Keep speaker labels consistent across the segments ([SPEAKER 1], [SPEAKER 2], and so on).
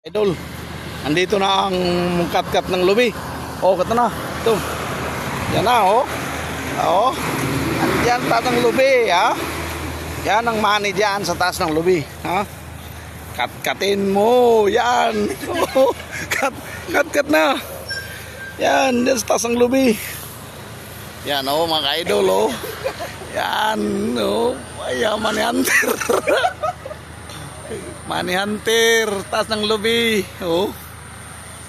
[SPEAKER 1] Idol, andito na ang kat-kat ng lubi. Oh, kato na. Ito. Yan na, oh. Oh. Andiyan tatang lubi, ha. Yan ang mani dyan sa taas ng lubi, ha. Kat-katin mo. Yan. Oh, kat-kat na. Yan, dyan sa taas ng lubi. Yan, oh, mga idol, oh. Yan, oh. Ayan, money hunter. Money hunter, taas ng lubi. Oh.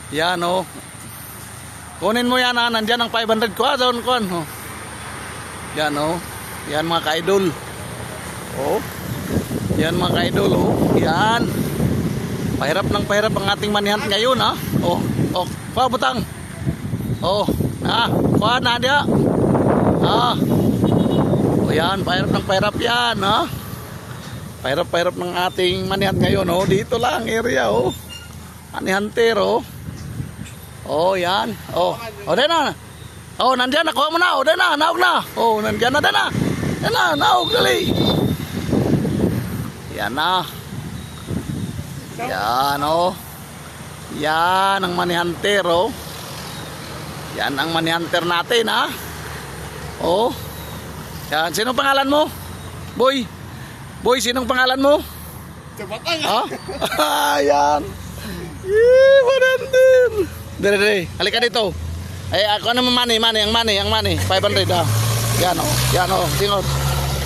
[SPEAKER 1] Yan, oh. Kunin mo yan, ha. Nandyan ang 500 ko, doon ko. Oh. Yan, oh. Yan, mga ka-idol. Oh. Yan, mga ka-idol, oh. Yan. Pahirap ng pahirap ang ating money hunt ngayon, ha. Oh. Oh. Kuha, butang. Oh. Ha. Kuha, Nadia. Ah. Oh, yan. Pahirap ng pahirap yan, ha. Pahirap-pahirap ng ating money hunt ngayon, oh. Dito lang area, oh. Money hunter, oh. Oh, yan. Oh. Oh, din na. Oh, nandiyan, nakuha mo na. Oh, din na, naog na. Oh, nandiyan na, din na. Yan na, naog, dali. Yan na. Yan, oh. Yan ang money hunter, oh. Yan ang money hunter natin, ha. Oh. Yan, sino pangalan mo? Boy. Boy, sinong pangalan mo?
[SPEAKER 2] Cebatang.
[SPEAKER 1] Ha? Ayan. Yee, manandir. Dere. Halika dito. Ay, ako ano money, ang money. 500, ah. Yan, oh. Yan, oh. Singot.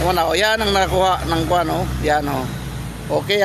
[SPEAKER 1] Yan, oh. Yan ang nakuha ng kuwan, oh. Yan, oh. Okay.